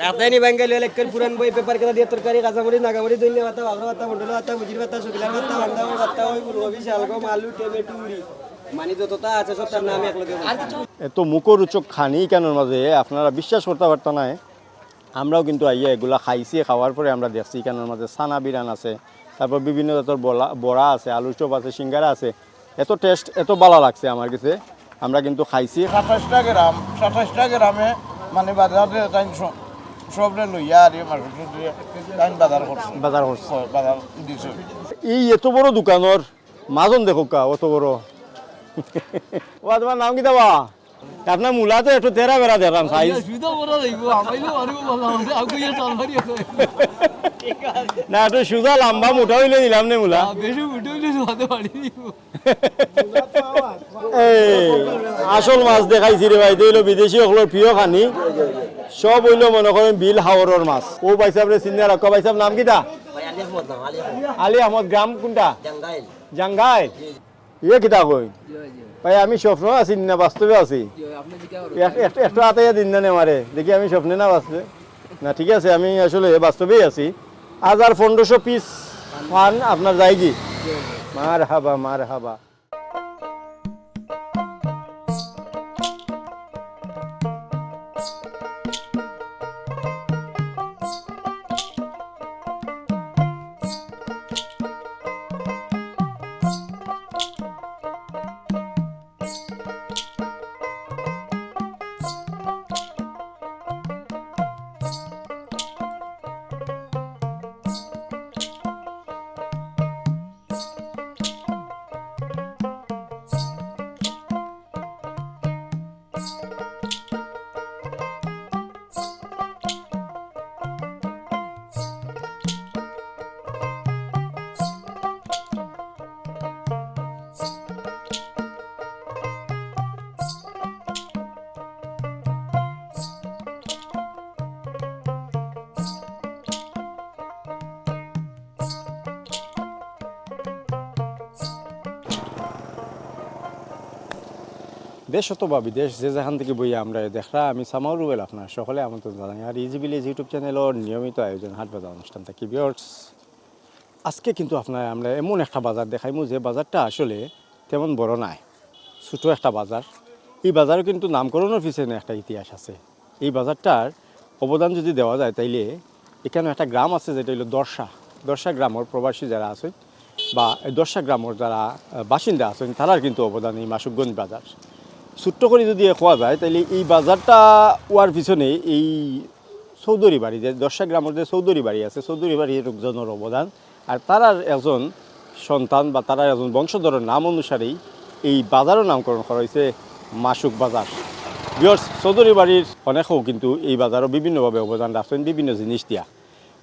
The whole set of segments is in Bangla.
রাজধানী বাঙ্গালি এলাকার পুরান বই পেপার কেনা দিয়ে তরকারি কাঁচামরি নাগামরি দৈন্য ভাতা ভাবরা ভাতা মন্ডল ভাতা মুজির ভাতা শুকিলার ভাতা বান্দা ভাতা ওই ফুলকপি শালগম আলু টমেটো উড়ি মানে যতটা আছে সব তার নামে একলগে এত মুখরোচক খানি কেনর মাঝে আপনারা বিশ্বাস করতে পারতো না। আমরাও কিন্তু আইয়া এগুলা খাইছি, খাওয়ার পরে আমরা দেখছি কেনর মাঝে সানা বিরান আছে, তারপর বিভিন্ন জাতের বড়া আছে, আলু চপ আছে, সিঙ্গারা আছে। এত টেস্ট এত ভালো লাগছে আমার কাছে। আমরা কিন্তু খাইছি 27টা গ্রামে মানে বাজারে সবরে লইয়া আর বাজার করছে বাজার করছে। বাজার দিছে। এই এত বড় দোকানের মাজন দেখো কা অত বড়। ও তোমার নাম কি দেবা? আপনার মূলা তো একটু তেরা বেড়া দেখলাম সাইজ না, একটু সুদা লম্বা মোটা হইলে দিলাম নে মূলা। আসল মাছ দেখাইছি রে ভাই, দিল বিদেশি সকলের প্রিয় খানি সব হইলো মনে করেন বিল হাওরের মাছ। ও পাইসাব রে চিন্তা রাখো। পাইসাব নাম কিটা? আলী আহমদ। গ্রাম কোনটা? জাঙ্গাইল। ইয়ে কিতা কই ভাই, আমি স্বপ্ন আছি না বাস্তবে আছি? একটু হাতে দিন না মারে দেখি আমি স্বপ্নে না বাঁচবে না। ঠিক আছে, আমি আসলে বাস্তবেই আছি। আজ আর 1500 পিস পান আপনার যাই কি? মার হাবা মার হাবা। দেশ অথবা বিদেশ যে যেখান থেকে বইয়া আমরা দেখরা, আমি সামাউল রুবেল আপনার সকলে আমন্ত্রণ জানাই আর ইজি ভিলেজ ইউটিউব চ্যানেলের নিয়মিত আয়োজন হাট বাজার অনুষ্ঠান থাকি। ভিউয়ার্স, আজকে কিন্তু আপনার আমরা এমন একটা বাজার দেখাইমু যে বাজারটা আসলে তেমন বড় নয়, ছোটো একটা বাজার। এই বাজারও কিন্তু নামকরণের পিছনে একটা ইতিহাস আছে। এই বাজারটার অবদান যদি দেওয়া যায় তাইলে এখানে একটা গ্রাম আছে যেটা হলো দর্শা গ্রামের প্রবাসী যারা আছে বা দর্শা গ্রামের যারা বাসিন্দা আছেন তারার কিন্তু অবদান এই মাসুকগঞ্জ বাজার। ছোট্ট করে যদি খোয়া যায় তাহলে এই বাজারটা ওয়ার পিছনে এই চৌধুরী বাড়ি, যে দর্শা গ্রামের যে চৌধুরী বাড়ি আছে, চৌধুরী বাড়ির লোকজনের অবদান আর তারার একজন সন্তান বা তারার একজন বংশধরের নাম অনুসারেই এই বাজারও নামকরণ করা হয়েছে মাসুক বাজার। ভিউয়ার্স, চৌধুরী বাড়ির অনেকেও কিন্তু এই বাজারও বিভিন্নভাবে অবদান রাখছেন বিভিন্ন জিনিস দিয়া।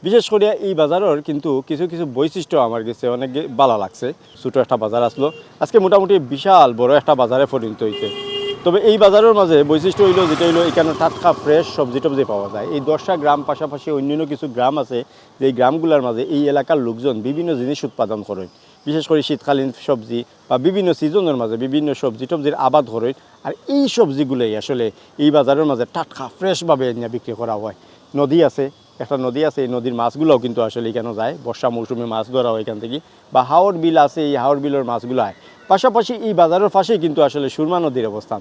বিশেষ করে এই বাজারের কিন্তু কিছু কিছু বৈশিষ্ট্য আমার কাছে অনেক ভালো লাগছে। ছোটো একটা বাজার আসলো, আজকে মোটামুটি বিশাল বড় একটা বাজারে পরিণত হয়েছে। তবে এই বাজারের মাঝে বৈশিষ্ট্য হইলো যেটা হইলো এখানে টাটকা ফ্রেশ সবজি টবজি পাওয়া যায়। এই দর্শা গ্রাম পাশাপাশি অন্যান্য কিছু গ্রাম আছে, যে এই গ্রামগুলোর মাঝে এই এলাকার লোকজন বিভিন্ন জিনিস উৎপাদন করেন, বিশেষ করে শীতকালীন সবজি বা বিভিন্ন সিজনের মাঝে বিভিন্ন সবজি টবজির আবাদ করেন। আর এই সবজিগুলোই আসলে এই বাজারের মাঝে টাটকা ফ্রেশভাবে বিক্রি করা হয়। নদী আছে, একটা নদী আছে, এই নদীর মাছগুলোও কিন্তু আসলে এখানে যায়, বর্ষা মৌসুমে মাছ ধরা হয় এখান থেকে। বা হাওর বিল আছে, এই হাওর বিলের মাছগুলো হয়। পাশাপাশি এই বাজারের পাশেই কিন্তু আসলে সুরমা নদীর অবস্থান,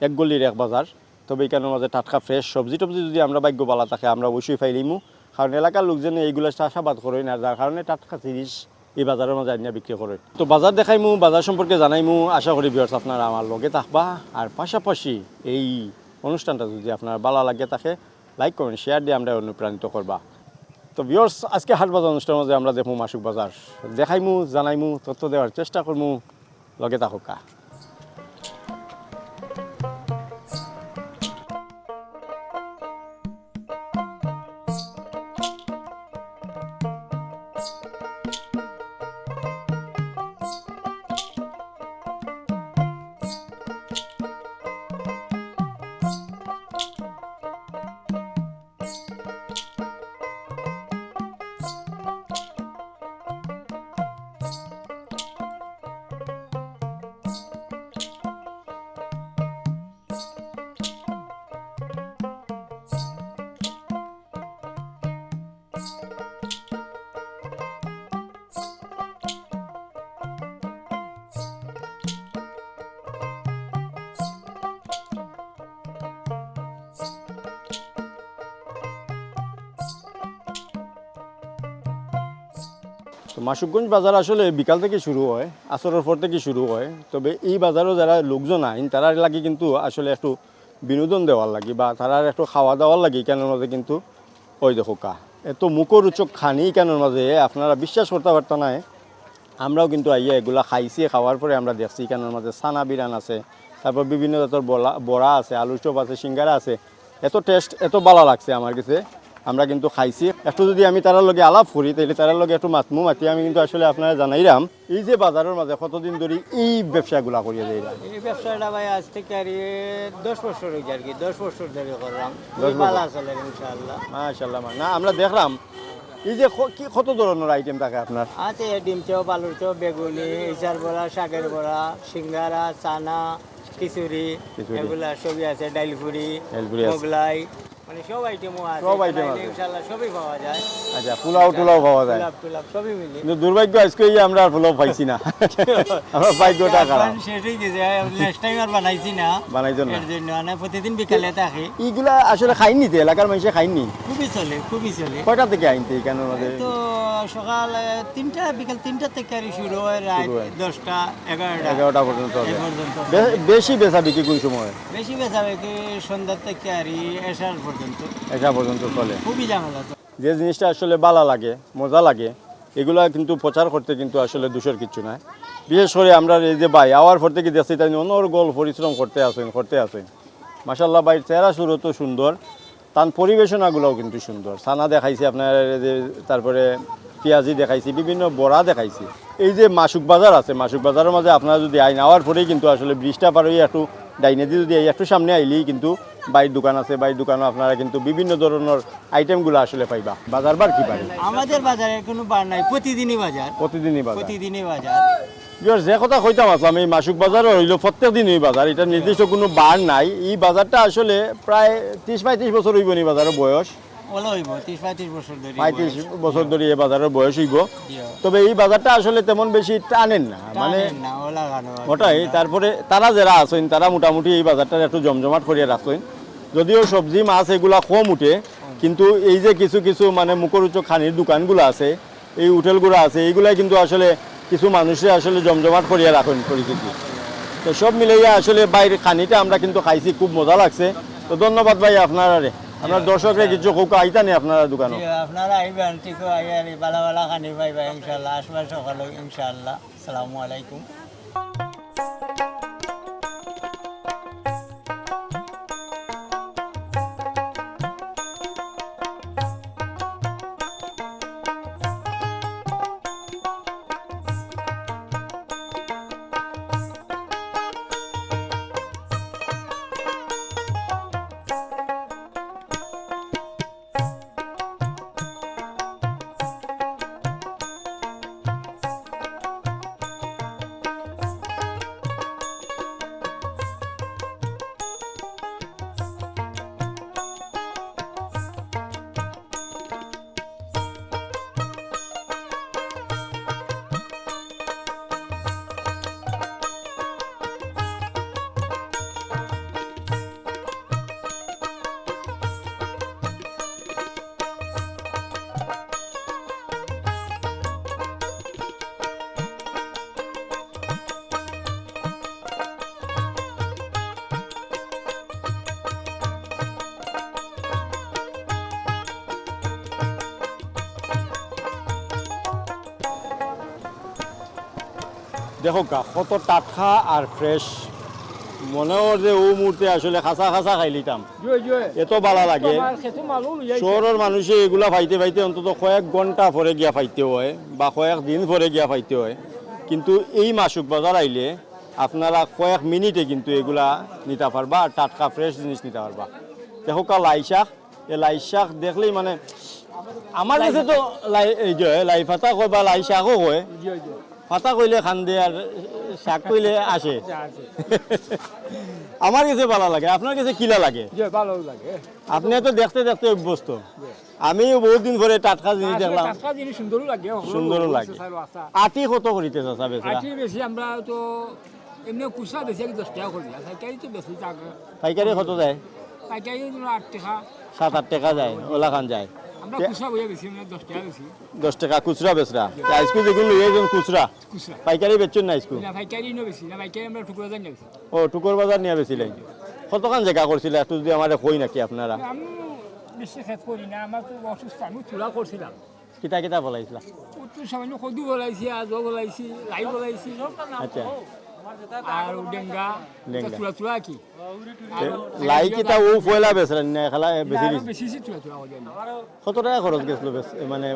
এক গলির এক বাজার। তবে এখানের মাঝে টাটকা ফ্রেশ সবজি টবজি যদি আমরা ভাগ্য বালা থাকে আমরা অবশ্যই ফাইলিমু, কারণ এলাকার লোকজনে এইগুলো চাষাবাদ করেন আর যার কারণে টাটকা জিনিস এই বাজারের মাঝে আনিয়া বিক্রি করে। তো বাজার দেখাইমু, বাজার সম্পর্কে জানাইমু। আশা করি ভিউয়ার্স আপনারা আমার লগে থাকবা। আর পাশাপাশি এই অনুষ্ঠানটা যদি আপনার ভালো লাগে থাকে লাইক কমেন্ট শেয়ার দিয়ে আমরা অনুপ্রাণিত করবা। তো ভিউয়ার্স, আজকে হাট বাজার অনুষ্ঠানের মাঝে আমরা দেখবো মাসুক বাজার, দেখাইমু, জানাইমু, তথ্য দেওয়ার চেষ্টা করবো। লগে থাকুকা। তো মাসুকগঞ্জ বাজার আসলে বিকাল থেকে শুরু হয়, আসরের পর থেকে শুরু হয়। তবে এই বাজারও যারা লোকজন আইন তারা লাগে কিন্তু আসলে একটু বিনোদন দেওয়ার লাগে বা তারার একটু খাওয়া দাওয়ার লাগে কেনের মাঝে কিন্তু ওই দেখো কা এত মুখরোচক খানি কেনের মাঝে আপনারা বিশ্বাস করতে পারতেন না। আমরাও কিন্তু আইয়া এগুলা খাইছি, খাওয়ার পরে আমরা দেখছি কেনের মাঝে সানা বিরান আছে, তারপর বিভিন্ন জাতের বড়া আছে, আলুর চপ আছে, সিঙ্গারা আছে। এত টেস্ট এত ভালো লাগছে আমার কাছে, আমরা কিন্তু খাইছি। একটু যদি আমি তার লগে আলাপ করি তাহলে তার লগে একটু মাতি আমি কিন্তু আসলে আপনারা জানাইলাম এই যে বাজারের মাঝে কতদিন ধরে এই ব্যবসাগুলা করিয়া যাই। এই ব্যবসাটা ভাই আজ থেকে আর 10 বছর হয়েছে আর কি, 10 বছর ধরে করলাম। 10 বছর। ভালো চলে ইনশাআল্লাহ। মাশাআল্লাহ। না আমরা দেখলাম এই যে কি কত ধরনের আইটেম থাকে আপনার। আছে ডিম চপ, আলুর চপ, বেগুনি, ইচার বড়া, শাকের বড়া, সিঙ্গারা, চানা, খিচুড়ি, এগুলা সবই আছে, ডাইলপুরি, ডাইলপুরি আছে। মোগলাই, মানে সব আইটেমও আছে। সব item আছে। ইনশাআল্লাহ সবই পাওয়া যায়। আচ্ছা, পোলাও টুলাও পাওয়া যায়। গোলাপ সবই মিলে। কিন্তু দুর্ভাগ্য আজকে এই আমরা আর পোলাও পাইছি না। আমরা ভাগ্যটা খারাপ। শেষ হয়ে গেছে, নেক্সট টাইম আর বানাইছি না। বানাইছো না? এর জন্য মানে প্রতিদিন বিকালে থাকি। এইগুলা আসলে খাইনি তো, এলাকার মানুষে খাইনি। খুবই চলে। কয়টা থেকে আইনতে এখানের মধ্যে? তো সকাল 3টা, বিকাল 3টা থেকে আর শুরু হয়, রাত শুরু হয়। 10টা 11টা 11টা পর্যন্ত হবে। এই পর্যন্ত। বেশি বেচা বিক্রি কোন সময়? বেশি বেচাবে কি সন্ধ্যার থেকে আর এসার পর্যন্ত। এটা পর্যন্ত চলে। খুবই ঝামেলা তো। যে জিনিসটা আসলে ভালো লাগে, মজা লাগে, এগুলা কিন্তু প্রচার করতে কিন্তু আসলে দোষের কিছু নাই। বিশেষ করে আমরা এই যে ভাই আওয়ার পর থেকে দেখছি তাই অনর্গল পরিশ্রম করতে আসেন। মাশাআল্লাহ ভাই চেহারা শুরু তো সুন্দর, তার পরিবেশনাগুলোও কিন্তু সুন্দর। ছানা দেখাইছি আপনার, যে তারপরে পেঁয়াজি দেখাইছি, বিভিন্ন বড়া দেখাইছি। এই যে মাসুক বাজার আছে, মাসুক বাজারের মাঝে আপনারা যদি আইন আওয়ার পরেই কিন্তু আসলে ব্রিজটা পার হয়ে একটু ডাইনে দিয়ে যদি একটু সামনে আইলেই কিন্তু বাইর দোকান আছে, বাইর দোকানও আপনারা কিন্তু বিভিন্ন ধরনের আইটেমগুলো আসলে পাইবা। বাজার বার কি পারে? আমাদের বাজারের কোনো বার নাই, প্রতিদিনই বাজার। প্রতিদিনই বাজার। প্রতিদিনই বাজার। বিয়ার যে কথা কইতাম আসলাম, এই মাসুক বাজারও হইল প্রত্যেক দিনই বাজার, এটা নির্দিষ্ট কোনো বার নাই। এই বাজারটা আসলে প্রায় 30-35 বছর হইব নি বাজারের বয়স। ওলা হইব 30-35 বছর ধরে। 35 বছর ধরে এই বাজারের বয়স হইব। জিও। তবে এই বাজারটা আসলে তেমন বেশি টানেন না, মানে টানেন না, ওলা গানো। ওটাই। তারপরে তারা যারা আছেন তারা মোটামুটি এই বাজারটা একটু জমজমাট করিয়া রাখছেন। যদিও সবজি মাছ এগুলা কম উঠে, কিন্তু এই যে কিছু কিছু মানে মুখরোচক খানির দোকানগুলো আছে, এই হোটেলগুলো আছে, এইগুলাই কিন্তু আসলে কিছু মানুষে আসলে জমজমাট করিয়া রাখেন পরিস্থিতি। তো সব মিলাইয়া আসলে বাইরের খানিটা আমরা কিন্তু খাইছি, খুব মজা লাগছে। তো ধন্যবাদ ভাই আপনারা। আমরা দর্শকরা কিছু কোকা আইতা নেই আপনারা দোকানে। জিও, আপনারা আইবেন, ঠিক আইয়া বালা বালা খানি পাইবা ইনশাআল্লাহ। আসবার সকালে ইনশাআল্লাহ। আসসালামু আলাইকুম। দেখো গা কত টাটকা আর ফ্রেশ, মনে হয় যে ও মুহূর্তে আসলে খাসা খাসা খাই লিতাম, এত ভালো লাগে। শহরের মানুষে এগুলা পাইতে পাইতে অন্তত কয়েক ঘন্টা পরে গিয়া পাইতে হয় বা কয়েক দিন পরে গিয়া পাইতে হয়, কিন্তু এই মাসুক বাজার আইলে আপনারা কয়েক মিনিটে কিন্তু এগুলা নিতে পারবা আর টাটকা ফ্রেশ জিনিস নিতে পারবা। দেখো কা লাই শাক, এই লাই শাক দেখলেই মানে আমার কাছে তো লাই পাতা কয় বা লাই শাকও কয়, পাতা কইলে খান দে আর শাক কইলে আসে। আমার কাছে ভালো লাগে, আপনার কাছে কিলা লাগে? যে ভালো লাগে আপনি তো দেখতে দেখতে অভ্যস্ত, আমি বহুত দিন পরে টাটকা জিনিস দেখলাম, টাটকা জিনিস সুন্দরও লাগে সুন্দরও লাগে। আটি কত করিতে চাচা বেচা? আটি বেশি আমরা তো এমনি কুসা বেশি 10 টাকা করি, পাইকারি তো বেশি টাকা, পাইকারি কত যায়? পাইকারি 8 টাকা, 7-8 টাকা যায়, ওলা খান যায়। আমরা কুসা বইয়া বেশি মানে 10 টাকা বেশি 10 টাকা খুচরা বেচরা, আইসকু দেখুন লইয়ে যান খুচরা, কুসা পাইকারি বেচছেন না আইসকু? না পাইকারি নো বেশি না, পাইকারি আমরা টুকরা জানি বেশি। ও টুকুর বাজার নিয়ে বেছিলেন, কতখান জায়গা করছিল একটু যদি আমার কই নাকি আপনারা? আমি বেশি খেত করি না, আমার তো অসুস্থ, আমি চুলা করছিলাম, কিতা কিতা বলাইছিলা? তো সামান্য কদু বলাইছি, আজও বলাইছি, লাই বলাইছি, আচ্ছা, আর ডেঙ্গা ডেঙ্গা। চুলা চুলা কি লাই কিতা ও ফয়লা বেচলেন না খেলা বেশি আরো দিছে? বেশি চুলা চুলা করি আমি। কত টাকা খরচ গেছিল মানে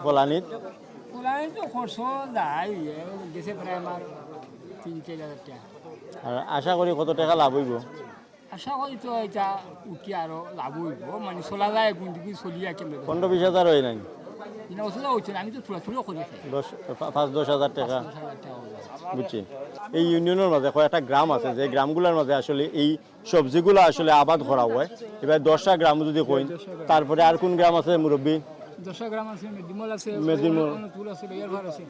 ফলানিত? পুরাই তো খরচ যায়, গেছে প্রায় আমার 3-4 হাজার টাকা। আর আশা করি কত টাকা লাভ হইব? আশা করি তো এটা উঠি আরো লাভ হইব, মানে চলা যায় কোন দিকে চলি আর কেমন 15-20 হাজার হয় নাই? কিনা অসুবিধা হচ্ছে না, আমি তো চুলা চুলা করি খাই। 5-10 হাজার টাকা, 10,000 টাকা হয়ে যায়। বুঝছি। এই ইউনিয়নের মাঝে কয়েকটা গ্রাম আছে, যে গ্রামগুলোর মাঝে আসলে এই সবজিগুলো আসলে আবাদ করা হয়। এবার 10টা গ্রাম যদি কই, তারপরে আর কোন গ্রাম আছে মুরব্বী? 10 গ্রাম আছে, মেদিমল আছে, মেদিমল। অনুপুর আছে, বেয়ারভার আছে।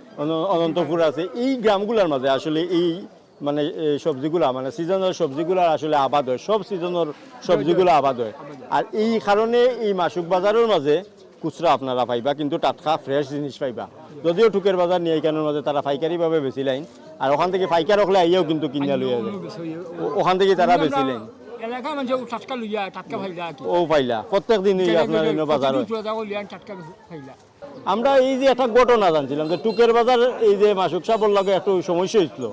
অনন্তপুর আছে। এই গ্রামগুলোর মাঝে আসলে এই মানে এই সবজিগুলা মানে সিজনের সবজিগুলা আসলে আবাদ হয়, সব সিজনের সবজিগুলো আবাদ হয়। আর এই কারণে এই মাসুক বাজারের মাঝে খুচরা আপনারা পাইবা, কিন্তু টাটকা ফ্রেশ জিনিস পাইবা। যদিও টুকের বাজার নিয়ে এইখানের মাঝে তারা পাইকারিভাবে বেশি লাইন, আর ওখান থেকে পাইকার হলে আইয়াও কিন্তু কিনা লইয়া যায়, ওখান থেকে তারা বেশি লাইন এলাকা মানে টাটকা লইয়া, টাটকা ফাইলা কি ও পাইলা প্রত্যেক দিনই আপনার এনে বাজার হয়। চুলা যাও লিয়া টাটকা ফাইলা। আমরা এই যে একটা ঘটনা জানছিলাম যে টুকের বাজার এই যে মাসুক সাপর লাগে একটু সমস্যা হয়েছিল,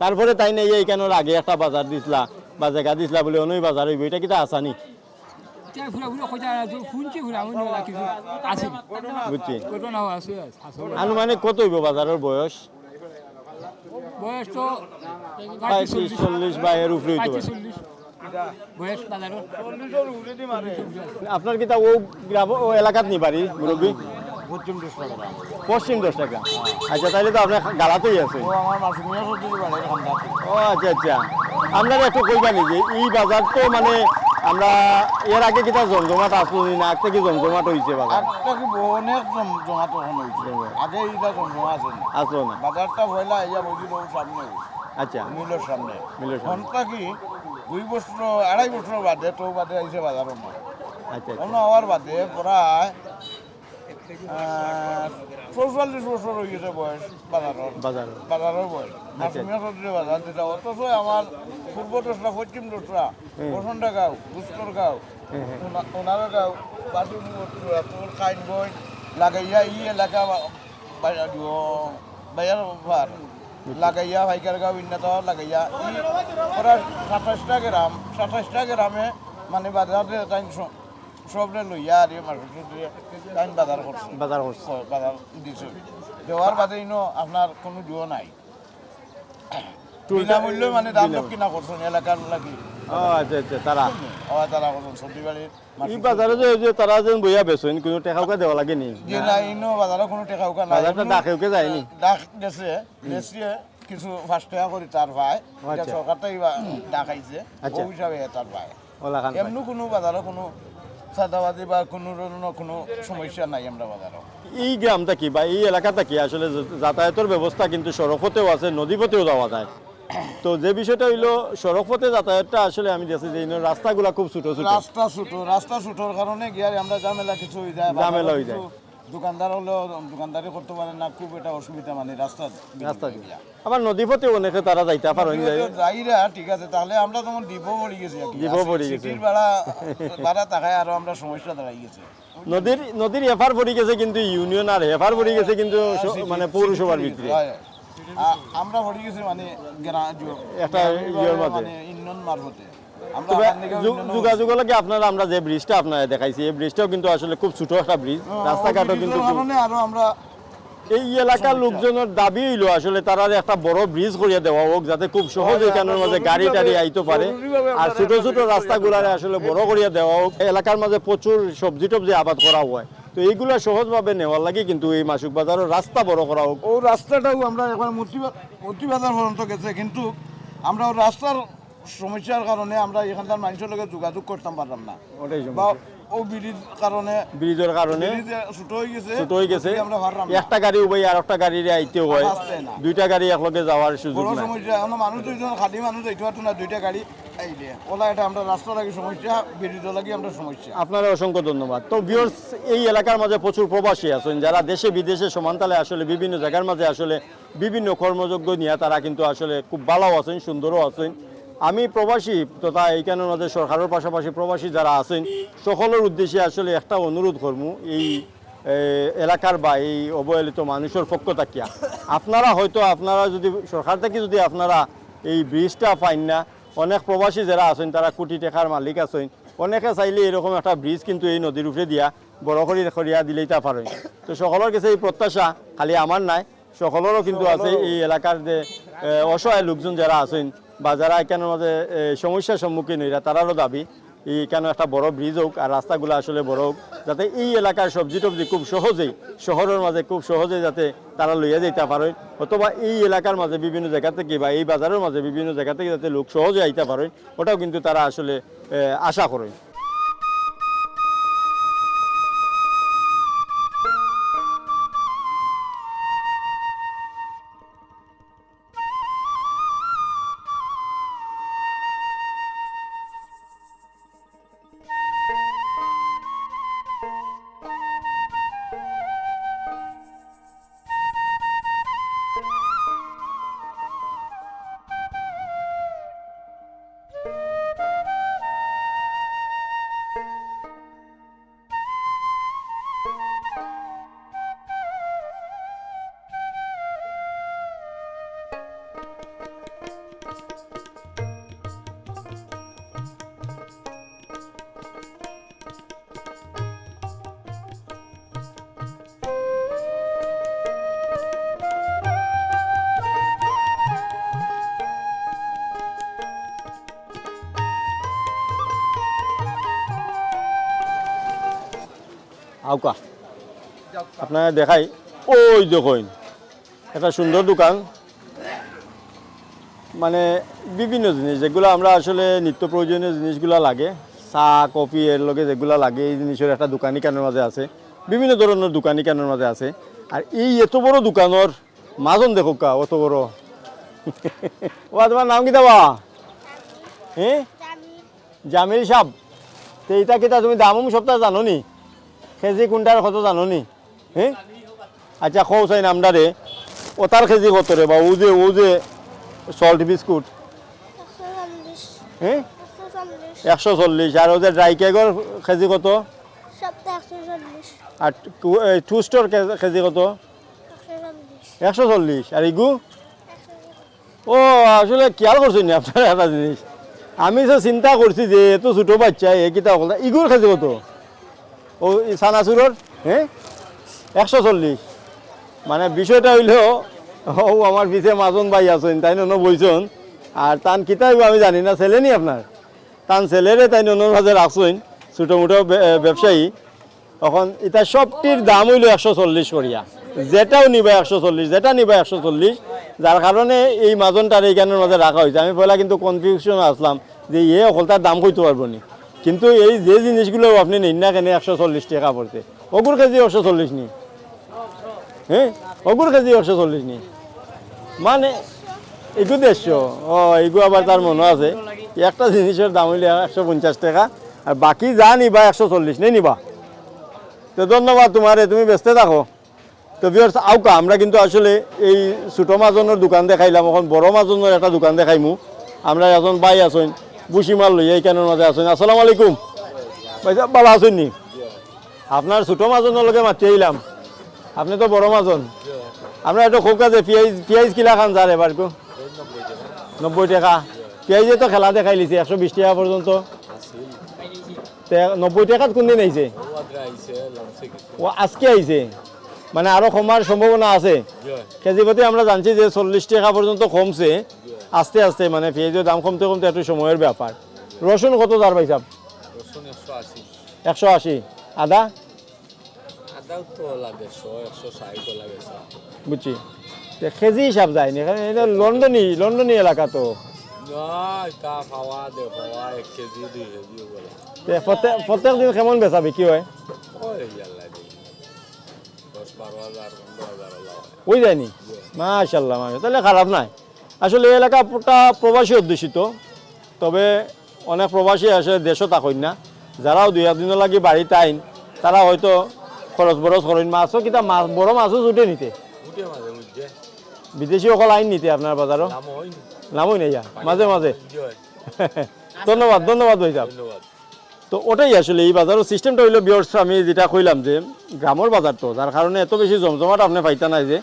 তারপরে তাই না এইখানের আগে একটা বাজার দিছিলা বা জায়গা দিছিলা বলে অন্য বাজার হইব, এটা কিটা আসানি? তাই ফুলা ফুলা কইতা শুনছি ফুলা আমি না কিছু আছে বুঝছি। ঘটনা আছে আসলে আনুমানিক কত হইব বাজারের বয়স? বয়স তো 35-40 বা এর উপরে হইতে পারে। 40 বয়স বাজারও আপনার কিটা ও গ্রাম ও এলাকাত নি বাড়ি মুরব্বী? পশ্চিম 10 টাকা। আচ্ছা, তাইলে তো আপনার গালাতেই আছে। ও আমার মাসুমিয়া সবজি বাড়ি খান্দাতে ও আচ্ছা আচ্ছা, আপনারা একটু কইবা নি যে এই বাজার তো মানে আমরা এর আগে কিটা জমজমাট আসলো না, আগ থেকে জমজমাট হইছে বাজার? একটা কি অনেক জমা তখন হয়েছে, আগে এইটা জমা আছে না, আসলো না? বাজারটা পয়লা ইয়া বলছিল সামনে আচ্ছা, মিলের সামনে, মিলের সামনে। ঘন্টা কি 2 বছর 2.5 বছর বাদে তো বাদে আইছে বাজারও না, আচ্ছা অন্য হওয়ার বাদে প্রায় 44 বছর হয়ে গেছে বয়স বাজার বাজারের বয়স মাসুমিয়া সবজি বাজার যেটা, অথচ আমার পূর্ব দোসরা পশ্চিম দোসরা বসন্ত গাঁও গুস্তর গাঁও ওনারা গাঁও বাসু তোর খাইন বই লাগাইয়া ই এলাকা বাইয়ার ভার লাগাইয়া ভাইকার গাঁও ইন্নাত লাগাইয়া ই প্রায় 27টা গ্রামে মানে বাজারে তাই সবরে লইয়া আর মার্কেট তাই বাজার করছে, বাজার করছে। বাজার দিছে, দেওয়ার বাদে ইনো আপনার কোনো জুয়ো নাই, বিনামূল্যে মানে দাম লোক কিনা করছেন এলাকার লাগি। ও আচ্ছা আচ্ছা, তারা তারা করছেন সবজি বাড়ির এই বাজারে যে তারা যেন বইয়া বেছেন কোনো টেকাউকা দেওয়া লাগে নি? যে নাই ইনো বাজারে কোনো টেকা উকা নাই, বাজারটা ডাকেউকে যায়নি? ডাক গেছে বেশিয়ে কিছু 5 টাকা করে তার ভাই, এটা আচ্ছা। সরকারটাই ডাকাইছে আচ্ছা। ওই হিসাবে তার ভাই, ওলা খান এমনি কোনো বাজারে কোনো সাদাবাদি বা কোনো সমস্যা নাই আমরা বাজারে। এই গ্রামটা কি বা এই এলাকাটা কি আসলে যাতায়াতের ব্যবস্থা কিন্তু সড়ক পথেও আছে, নদী পথেও যাওয়া যায়। তো যে বিষয়টা হইলো সড়ক পথে যাতায়াতটা আসলে আমি দেখছি যে এই রাস্তাগুলা খুব ছোট ছোট, রাস্তা ছোটোর কারণে গিয়ে আমরা ঝামেলা কিছু হয়ে যায়, ঝামেলা হয়ে যায়। দোকানদার হলেও দোকানদারি করতে পারে না, খুব এটা অসুবিধা মানে রাস্তা দিয়ে আবার নদী পথে অনেকে তারা যাইতে পারেন যায়। যাইরা ঠিক আছে, তাহলে আমরা তখন দিব পড়ে গেছি আর কি। দিব পড়ে গেছে। সিটির ভাড়া টাকায় আরো আমরা সমস্যা দাঁড়াই গেছে। নদীর এফার পড়ে গেছে কিন্তু ইউনিয়ন আর এফার পড়ে গেছে কিন্তু মানে পৌরসভার ভিতরে আমরা পড়ে গেছি মানে একটা ইয়ের মধ্যে। মানে ইউনিয়ন মারফতে তবে যোগাযোগ লাগে আপনারা আমরা যে ব্রিজটা আপনারা দেখাইছি এই ব্রিজটাও কিন্তু আসলে খুব ছোট একটা ব্রিজ, রাস্তাঘাটও কিন্তু আরো আমরা এই এলাকার লোকজনের দাবি হইলো আসলে তারা একটা বড় ব্রিজ করিয়া দেওয়া হোক, যাতে খুব সহজে এখানের মাঝে গাড়ি টাড়ি আইতে পারে, আর ছোট ছোট রাস্তাগুলারে আসলে বড় করিয়া দেওয়া হোক। এলাকার মাঝে প্রচুর সবজি টবজি আবাদ করা হয়, তো এইগুলা সহজভাবে নেওয়ার লাগে কিন্তু এই মাসুক বাজারের রাস্তা বড় করা হোক। ও রাস্তাটাও আমরা এখন মূর্তি বাজার পর্যন্ত গেছে, কিন্তু আমরা রাস্তার সমস্যার কারণে আমরা এখানকার মানুষের লগে যোগাযোগ করতাম পারলাম না ওটাই বা সমস্যা। ও ব্রিজ কারণে ব্রিজের কারণে ছোট হয়ে গেছে ছোট হয়ে গেছে, আমরা পারলাম না। একটা গাড়ি উবাই আর একটা গাড়ি আইতে হয়, আসতে না। দুইটা গাড়ি একলগে যাওয়ার সুযোগ বড় নাই। সমস্যা এখন মানুষ দুইজন খালি মানুষ যাইতে পারতো না, দুইটা গাড়ি আইলে ওলা এটা আমরা রাস্তা লাগি সমস্যা, ব্রিজ লাগি আমরা সমস্যা। আপনারা অসংখ্য ধন্যবাদ। তো ভিউয়ার্স, এই এলাকার মাঝে প্রচুর প্রবাসী আছেন যারা দেশে বিদেশে সমানতালে আসলে বিভিন্ন জায়গার মাঝে আসলে বিভিন্ন কর্মযোগ্য নিয়ে তারা কিন্তু আসলে খুব ভালো আছেন, সুন্দরও আছেন। আমি প্রবাসী তথা এইখানের মাঝে সরকারের পাশাপাশি প্রবাসী যারা আছেন সকলের উদ্দেশ্যে আসলে একটা অনুরোধ করবো, এই এলাকার বা এই অবহেলিত মানুষের পক্ষ থাকিয়া আপনারা হয়তো আপনারা যদি সরকার থেকে যদি আপনারা এই ব্রিজটা পাইন না, অনেক প্রবাসী যারা আছেন তারা কোটি টাকার মালিক আছেন, অনেকে চাইলে এরকম একটা ব্রিজ কিন্তু এই নদীর উপরে দিয়া বড় করিয়া দিলেই তা পারেন। তো সকলের কাছে এই প্রত্যাশা খালি আমার নাই, সকলেরও কিন্তু আছে। এই এলাকার যে অসহায় লোকজন যারা আছেন বা যারা এখানের মাঝে সমস্যার সম্মুখীন হইরা তারারও দাবি এই কেন একটা বড় ব্রিজ হোক আর রাস্তাগুলো আসলে বড় হোক, যাতে এই এলাকার সবজি টবজি খুব সহজেই শহরের মাঝে খুব সহজেই যাতে তারা লইয়া যেতে পারে, অথবা এই এলাকার মাঝে বিভিন্ন জায়গা থেকে বা এই বাজারের মাঝে বিভিন্ন জায়গা থেকে যাতে লোক সহজে আইতে পারে, ওটাও কিন্তু তারা আসলে আশা করে। আউকা আপনারা দেখাই, ওই দেখুন একটা সুন্দর দোকান, মানে বিভিন্ন জিনিস যেগুলো আমরা আসলে নিত্য প্রয়োজনীয় জিনিসগুলো লাগে, চা কফি এর লগে যেগুলো লাগে এই জিনিসের একটা দোকানি কানের মাঝে আছে, বিভিন্ন ধরনের দোকানি কানের মাঝে আছে। আর এই এত বড় দোকানের মাজন দেখো কা অত বড় ও তোমার নাম কি দেবা? হ্যাঁ, জামিল সাহ। তো এইটা কিতা তুমি দামম সপ্তাহ জানো নি? কেজি কোনটার কত জানো নি? হ্যাঁ, আচ্ছা খৌ চাই নামটা রে, ওটার কেজি কত রে? বা ও যে সল্ট বিস্কুট, হ্যাঁ 140, আর ওদের ড্রাই কেকের কেজি কত? আর টুস্টর কেজি কত? 140। আর ইগু ও আসলে খেয়াল করছেন না আপনারা একটা জিনিস, আমি তো চিন্তা করছি যে এত ছোটো বাচ্চা এ কিতা বলতা, ইগুর কেজি কত? ও সানাসুরর, হ্যাঁ 140। মানে বিষয়টা হইলেও ও আমার পিছিয়ে মাজন ভাই আছেন, তাই নন বইছেন, আর তান কিতাব আমি জানি না, ছেলে নি আপনার তান ছেলেরে তাই ননের মাঝে রাখছেন, ছোটো মোটো ব্যবসায়ী। এখন এটা সবটির দাম হইল 140 করিয়া, যেটাও নিবা 140, যেটা নিবা 140, যার কারণে এই মাজনটার এইখানের মাঝে রাখা হয়েছে। আমি পয়লা কিন্তু কনফিউশন আসলাম যে অকলটার দাম কইতে পারবো নি, কিন্তু এই যে জিনিসগুলো আপনি নিন না কেন 140 টাকা পড়ছে, অগুর কেজি 140 নি, হ্যাঁ অগুর কেজি 140 নি, মানে এগু 150। ও এগু আবার তার মনে আছে একটা জিনিসের দাম হইলে 150 টাকা, আর বাকি যা নিবা 140 নেই নিবা। তো ধন্যবাদ তোমারে, তুমি ব্যস্ত থাকো। তো ভিউয়ার্স আউকা আমরা কিন্তু আসলে এই ছোটো মাজনের দোকান দেখাইলাম, এখন বড় মাজনের একটা দোকান দেখাইমু। আমরা এখন ভাই আছেন বুসিমাল লই এইখানের মাঝে আছেন। আসসালামু আলাইকুম ভাই, ভালো আছেন নি? আপনার ছোটো মাজনের লগে মাতি আইলাম, আপনি তো বড় মাজন। আমরা একটু খুব কাজে পিঁয়াজ কিলা খান যার এবার 90 টাকা। পেঁয়াজে তো খেলা দেখাই লিছে 120 টাকা পর্যন্ত। 90 টাকাত কোনদিন আইছে? ও আজকে আইছে, মানে আরো কমার সম্ভাবনা আছে। কেজি প্রতি আমরা জানছি যে 40 টাকা পর্যন্ত কমছে, আস্তে আস্তে মানে পেঁয়াজের দাম কমতে কমতে একটু সময়ের ব্যাপার। রসুন কত যার ভাই সাহেব? 180। আদা? বুঝছি, কেজি হিসাব যায়নি, এটা লন্ডনী এলাকা তো তা খাওয়া দে খাওয়া 1 কেজি 2 কেজি বলে প্রত্যেক দিন কেমন বেচা বিক্রি হয় ওই ইয়াল্লা দি 10-12 হাজার 15,000 লাভ ওই যায়নি মাশাল্লাহ তাহলে খারাপ নাই আসলে এই এলাকাটা প্রবাসী অধ্যুষিত তবে অনেক প্রবাসী আসে দেশও থাকেন না যারাও 2 দিন লাগি বাড়িতে আইন তারা হয়তো খরচ বরচ করেন মাছও কিতা মাছ বড় মাছও জুটে নিতে উঠে মাঝে বুঝছে বিদেশি অকল আইন নিতে আপনার বাজারও নাম হয় নামই নেই মাঝে মাঝে জয় ধন্যবাদ ভাই সাহেব ধন্যবাদ তো ওটাই আসলে এই বাজারের সিস্টেমটা হইলো বিয়ার্স আমি যেটা কইলাম যে গ্রামের বাজার তো যার কারণে এত বেশি জমজমাট আপনি পাইতা নাই যে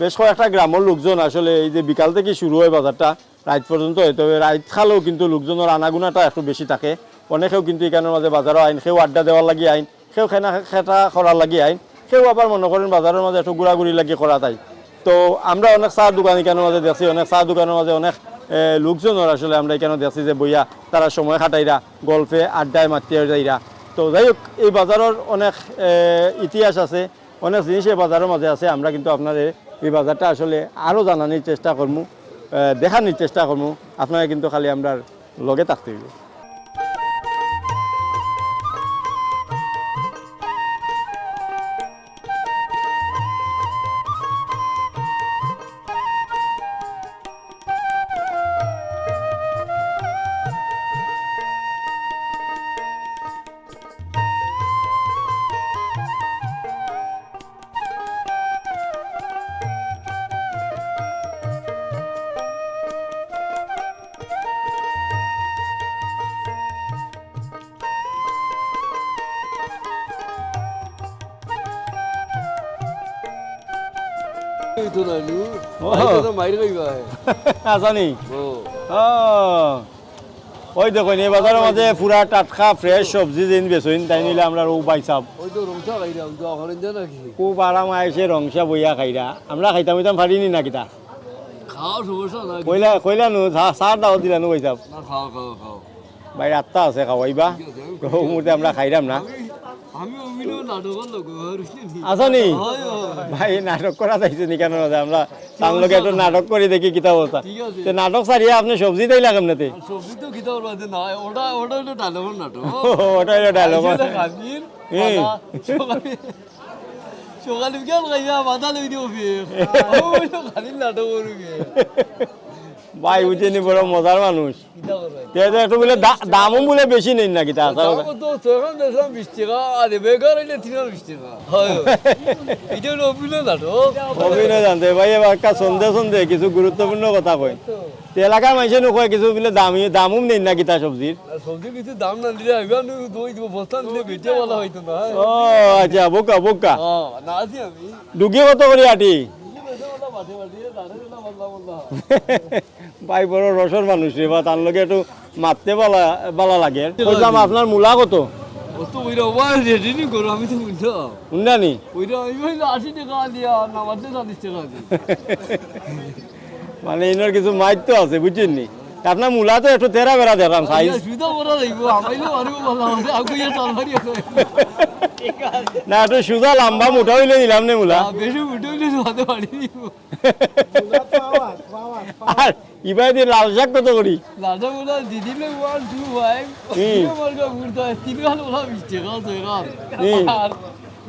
বেশ কয়েকটা গ্রামের লোকজন আসলে এই যে বিকাল থেকে শুরু হয় বাজারটা রাত পর্যন্ত হইতে হবে রাত খালেও কিন্তু লোকজনের আনাগুনাটা একটু বেশি থাকে অনেকেও কিন্তু এখানের মাঝে বাজারও আইন সেও আড্ডা দেওয়ার লাগি আইন সেও খেটা করার লাগি আইন সেও আবার মনে করেন বাজারের মাঝে একটু ঘোরাঘুরি লাগি করা তাই তো আমরা অনেক চা দোকান এখানের মাঝে দেখছি অনেক চা দোকানের মাঝে অনেক লোকজনের আসলে আমরা এখানে দেখছি যে বইয়া তারা সময় কাটাইরা গল্পে আড্ডায় মাতিয়ে যাইরা তো যাই হোক এই বাজারের অনেক ইতিহাস আছে অনেক জিনিস এই বাজারের মাঝে আছে আমরা কিন্তু আপনার এই বাজারটা আসলে আরও জানানোর চেষ্টা করবো দেখানোর চেষ্টা করবো আপনারা কিন্তু খালি আমরা লগে থাকতে হইবে আসানি ওই দেখুন এই বাজারের মাঝে পুরা টাটকা ফ্রেশ সবজি যেন বেচইন তাই নিলে আমরা রৌ পাইছাম খুব আরাম আইসে রংসা বইয়া খাইরা আমরা খাইতাম হইতাম পারিনি না কিতা কইলা নো চার দাও দিলা নো পাইছাম বাইরে 8টা আছে খাওয়াইবা মুহূর্তে আমরা খাইরাম না আসনি ভাই নাটক করা যাইছে নি কেন আমরা তার লগে একটু নাটক করে দেখি কিতা অবস্থা নাটক সারিয়া আপনি সবজি দিই লাগাম নাতে সবজি তো কিতা বলবা না ওটা ওটা হলো ডায়লগের নাটক ওটা হলো ডায়লগ সকালে বিকাল খাইয়া মাথা লই দিও খালি নাটক করবি ভাই উঠেনি বড় মজার মানুষ একটু বলে দামও বলে বেশি নেই না কিতা তো তখন দেখলাম 20 টাকা আর বেকার হইলে 320 টাকা হয় এটা হলো অভিনয় নাটক অভিনয় জানতে ভাই এবার একটা সন্ধে কিছু গুরুত্বপূর্ণ কথা কয় এলাকার মানুষে নকয় কিছু বলে দামও নেই না কিতা সবজির সবজি কিছু দাম না দিলে এবার দই দিব বস্তা দিলে বেটে বলা হইতো না ও আচ্ছা বোকা না আছি আমি ডুগি কত করে আটি ভাই বড় রসর মানুষ রে বা তার লগে একটু মারতে বালা লাগে বললাম আপনার মূলা কত তো ওইটা ওয়ার রেডি নি করো আমি তো বুঝছো উন্নানি ওইটা আমি 80 টাকা দিয়া না মারতে 40 টাকা দি মানে ইনোর কিছু মাইর তো আছে বুঝছেন নি আপনার মূলা তো একটু তেরা বেড়া দেখলাম সাইজ সুদা করা লাগবো আমাইলো আরো ভালো হবে আগু ইয়া তরবারি আছে না একটু সুজা লম্বা মোটা হইলে নিলাম নে মূলা বেশি উঠে উঠে হাতে পারি দিব আর ইবাই দিয়ে লাল শাক কত করি লাদা বলা দিদি লে 1 2 5 আমার কা বুড়তা তিন গাল বলা 20 টাকা ছয় গাল আর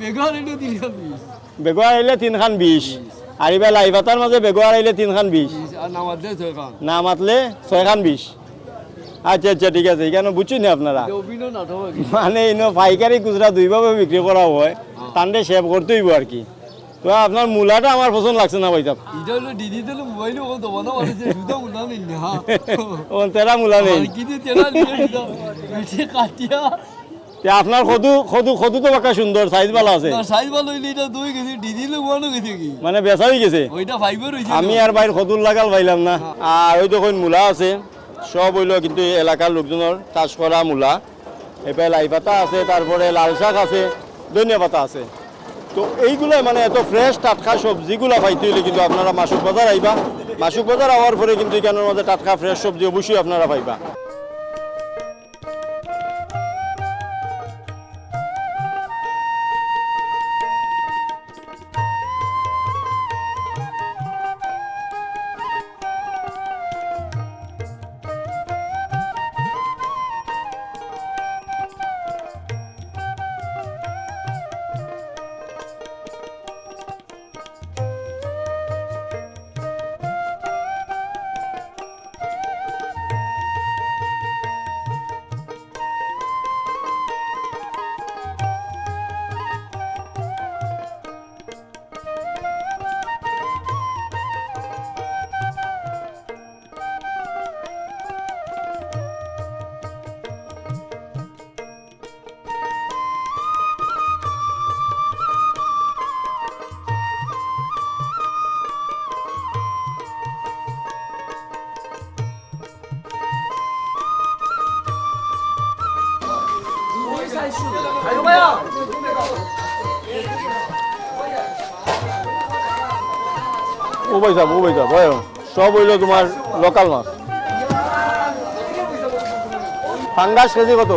বেগার এনে দিল 20 বেগুয়া আইলে 3 খান 20 আর ইবা লাই পাতার মাঝে বেগুয়া আইলে 3 খান 20 আর নামাজ দে ছয় গাল না মাতলে 6 খান 20 আচ্ছা ঠিক আছে কেন বুঝছেন না আপনারা অভিনয় নাটক মানে ইনো পাইকারি খুচরা দুইভাবে বিক্রি করা হয় তান্ডে সেভ করতে হইব আর কি তো আপনার মূলাটা আমার পছন্দ লাগছে না ভাই সাহেব এটা হলো দিদি দিলে মোবাইলে ও তো বানা মানে সুদা মুলা নেই না ও তেরা মূলা নেই কিন্তু তেরা নিয়ে সুদা বেশি কাটিয়া তে আপনার খদু তো বাকা সুন্দর সাইজ ভালো আছে না সাইজ ভালো হইলে এটা দুই গেছি দিদি লে ওয়ানো গেছে কি মানে বেচা হয়ে গেছে ওইটা ফাইবার হইছে আমি আর বাইর খদুর লাগাল পাইলাম না আর ওই দেখুন মূলা আছে সব হইলো কিন্তু এলাকার লোকজনের চাষ করা মূলা এবার লাই পাতা আছে তারপরে লাল শাক আছে ধনিয়া পাতা আছে তো এইগুলো মানে এত ফ্রেশ টাটকা সবজিগুলো পাইতে হইলে কিন্তু আপনারা মাসুক বাজার আইবা মাসুক বাজার আওয়ার পরে কিন্তু এখানের মধ্যে টাটকা ফ্রেশ সবজি অবশ্যই আপনারা পাইবা ও ভাই সাহেব সব হইলো তোমার লোকাল মাছ। ফাঙ্গাস কেজি কত?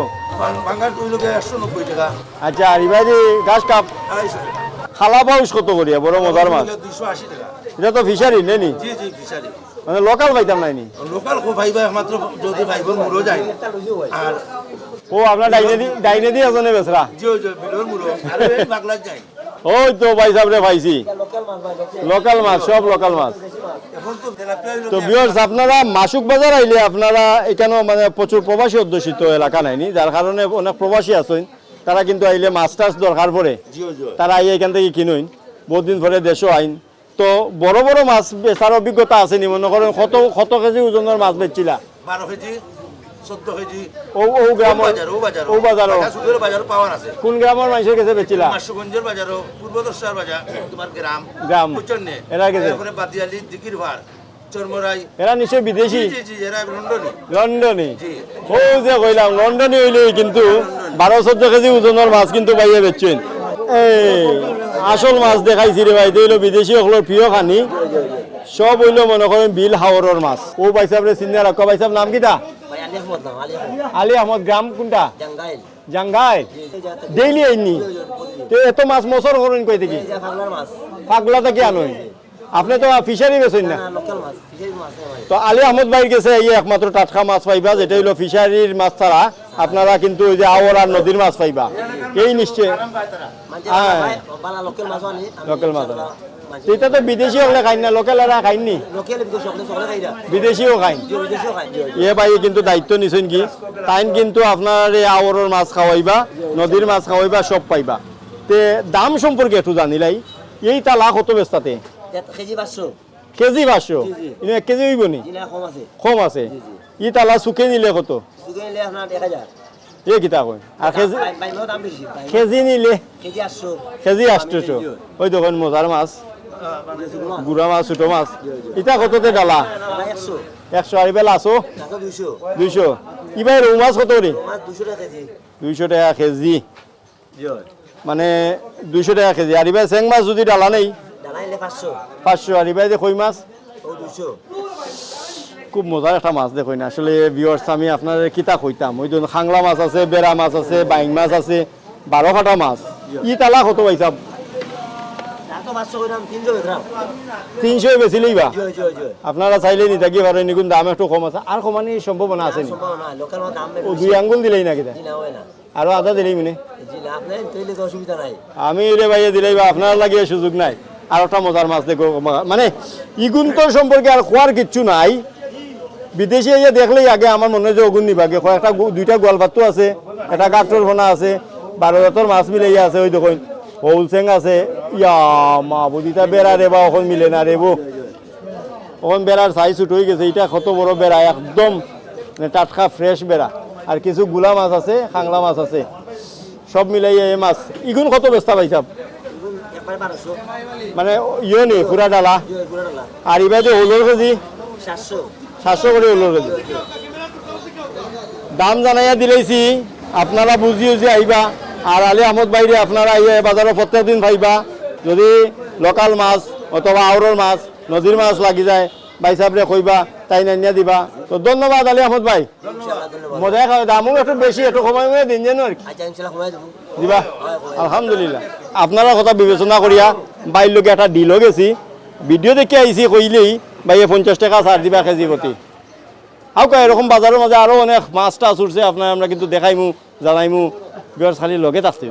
বাঙ্গাল ওই লোকে 190 টাকা, আচ্ছা আর ইবাদি গাছ কাপ 250 টাকা, খালা পাউস কত করিয়া বড় মজার মাছ? 280 টাকা। এটা তো ফিশারি নেনি, জি জি ফিশারি। মানে লোকাল পাইতাম নাইনি। লোকাল কো ভাইবা একমাত্র যদি ভাইব মুড়ো যায় আর ও আপনার ডাইনে দি আছে বেসরা? জি ওই যে বিলোর মুড়ো আর এই বাগলা যায়। ওই তো ভাই সাহেব রে পাইছি, লোকাল মাছ, সব লোকাল মাছ। এখন তো তেলাপিয়া হইলো তো ভিউয়ার্স আপনারা মাসুক বাজার আইলে আপনারা এখানেও মানে প্রচুর প্রবাসী অধ্যুষিত এলাকা নাইনি, যার কারণে অনেক প্রবাসী আছেন, তারা কিন্তু আইলে মাছ টাছ দরকার পড়ে, জি জি তারা আইয়ে এখান থেকে কিনুন, বহুত দিন পরে দেশও আইন। তো বড় বড় মাছ বেচার অভিজ্ঞতা আছে নি? মনে করেন কত কেজি ওজনের মাছ বেচছিলা? 12 কেজি 14 কেজি। ও গ্রাম ও বাজারও সুদের বাজার পাওয়ার আছে। কোন গ্রামের মানুষের কাছে বেচছিলা? মাসুগঞ্জের বাজারও, পূর্বদর্শার বাজার, তোমার গ্রাম বুঝছনে এরা গেছে, তারপরে বাদিয়ালি দিকির ভার চরমরাই। এরা নিশ্চয় বিদেশি? জি জি এরা লন্ডনে। লন্ডনে? জি ও যে কইলাম লন্ডনে হইলে কিন্তু 12-14 কেজি ওজনের মাছ কিন্তু পাইয়ে বেচছেন। এই আসল মাছ দেখাইছি রে ভাই, হইলো বিদেশি হলোর প্রিয় খানি, সব হইলো মনে করেন বিল হাওরের মাছ। ও ভাই সাহেব রে চিনে রাখো। ভাই সাহেব নাম কিটা? ভাই আলী আহমদ নাম, আলী আহমদ, আলী আহমদ। গ্রাম কোনটা? জাঙ্গাইল। জাঙ্গাই? ডেইলি আইনি? তো এত মাছ মসর করেন কই থেকে? এই যে ফাগলার মাছ, পাগলা থেকে আনোই? আপনি তো ফিশারি বেছেন না? না লোকাল মাছ, ফিশারি মাছ ভাই। তো আলী আহমদ ভাইয়ের কাছে এই একমাত্র টাটকা মাছ পাইবা, যেটা হইলো ফিশারির মাছ ছাড়া আপনারা কিন্তু ওই যে আওয়ার আর নদীর মাছ পাইবা, এই নিশ্চয়। মানে হ্যাঁ। ভাই বালা লোকাল মাছ আনি, লোকাল মাছ এটা তো বিদেশি হলে খাই না, লোকাল এরা খাইনি, লোকাল বিদেশি সকলে সকলে খাইরা, বিদেশিও খাই। বিদেশিও খাই। এ ভাই কিন্তু দায়িত্ব নিছেন কি, তাই কিন্তু আপনার এই আওয়ারের মাছ খাওয়াইবা, নদীর মাছ খাওয়াইবা, সব পাইবা। তে দাম সম্পর্কে একটু জানিলাই, এই তালা কত বেচতাতে? কেজি 500। কেজি 500? ইনো 1 কেজি হইব নি? জিনা কম আছে, কম আছে। ই তালা শুকে নিলে কত? সুগে নিলে আপনার 1000। এ কিতা কই? আর কেজি ভাই নো দাম বেশি ভাই, কেজি নিলে? কেজি 800। কেজি 800। ওই দেখুন মজার মাছ, গুড়া মাছ, ছোট মাছ। ইটা কততে ডালা? ভাই 100, 100। আর বেলা আছো টাকা 200, 200। ইবার রৌ মাছ কত করে? মাছ 200 টাকা কেজি। 200 টাকা কেজি, জি মানে 200 টাকা কেজি। আর ইবার চেং মাছ যদি ডালা নেই দাঁড়াইলে 500, 500। আর ইবার যে কই মাছ, ও 200। খুব মজার একটা মাছ দেখুন। আসলে ভিউয়ার্স আমি আপনার কিতা কইতাম, ওই জন্য খাংলা মাছ আছে, বেড়া মাছ আছে, বাইং মাছ আছে, 12 কাটা মাছ। ই তালা কত পাইছাম? টাকা 500 করে দাম 300 গ্রাম। 300 বেচিলেই বা জি জি জি। আপনারা চাইলে নিতে কি পারেন, নিগুন দাম একটু কম আছে, আর কমানির সম্ভাবনা আছে নি? সম্ভব না, লোকাল মাছ দাম ও 2 আঙ্গুল দিলেই না কিতা? জি না হয় না, আরো আধা দিলেই মানে? জি না আপনি তৈলে তো অসুবিধা নাই। আমি রে ভাইয়ে দিলেই বা আপনার লাগিয়ে সুযোগ নাই। আর একটা মজার মাছ দেখো, মানে ইগুন্তর সম্পর্কে আর খোয়ার কিচ্ছু নাই। বিদেশি ইয়ে দেখলেই আগে আমার মনে হয় যে অগুন নিবাগে, একটা 2টা গোয়ালপাত্র আছে, একটা কাঠর ভোনা আছে, 12 জাতর মাছ মিলে ইয়ে আছে। ওই দেখুন হৌলসেং আছে, ইয়া মা বুদিটা বেড়া রে বা ওখন মিলে না রেবো, ওখন বেড়ার সাইজ ছোট হয়ে গেছে। এটা কত বড় বেড়া, একদম টাটকা ফ্রেশ বেড়া। আর কিছু গুলা মাছ আছে, খাংলা মাছ আছে, সব মিলাই এই মাছ। ইগুন কত বেস্তা পাইছাম? একবারে 1200, মানে ইয়ে নেই পুরা ডালা? জি পুরো ডালা আর ইবাই যে হলোর কেজি 700। 700 করে হলোর কেজি। দাম জানাইয়া দিলেছি, আপনারা বুঝি বুঝি আইবা। আর আলী আহমদ বাইরে আপনারা আইয়া বাজারে প্রত্যেক দিন পাইবা। যদি লোকাল মাছ অথবা আউরের মাছ, নদীর মাছ লাগি যায়, ভাই সাহেবরে কইবা, তাই নাইয়া দিবা। তো ধন্যবাদ আলী আহমদ ভাই, ইনশাআল্লাহ ধন্যবাদ। মজা খাওয়া। দামও একটু বেশি, একটু সময় দিন যেন আর কি আচ্ছা ইনশাআল্লাহ কমাই দেব। দিবা। আলহামদুলিল্লাহ। আপনারা কথা বিবেচনা করিয়া বাইর লোকে একটা ডিলও গেছি, ভিডিও দেখে আইসি কইলেই ভাইয়ে 50 টাকা ছাড় দিবা কেজি প্রতি। আও কা এরকম বাজারের মাঝে আরো অনেক মাছ টাছ উঠছে, আপনার আমরা কিন্তু দেখাইমু, জানাইমু। বিয়ার খালি লগে থাকতে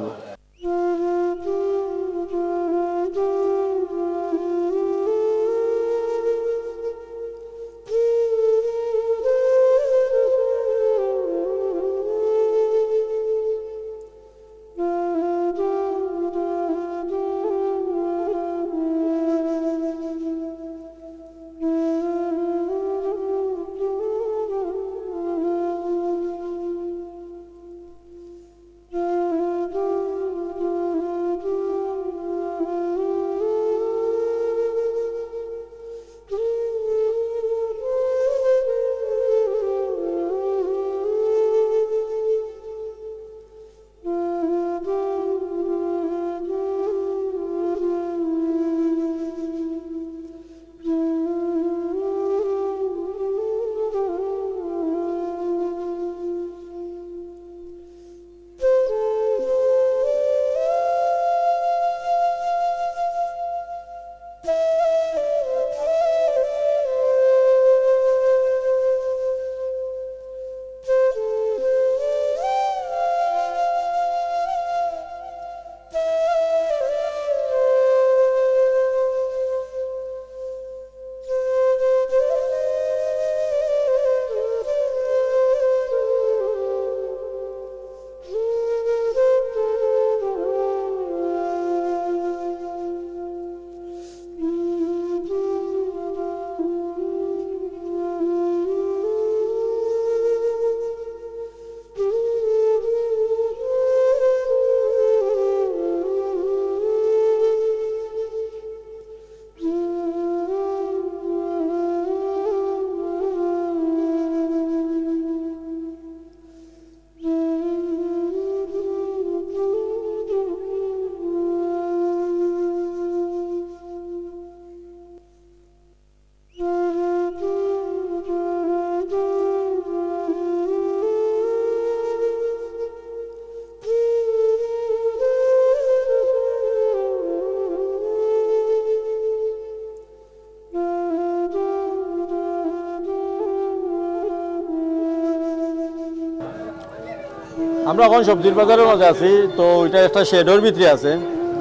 আমরা এখন সবজির বাজারের মাঝে আছি, তো ওইটা একটা শেডের ভিতরে আছে,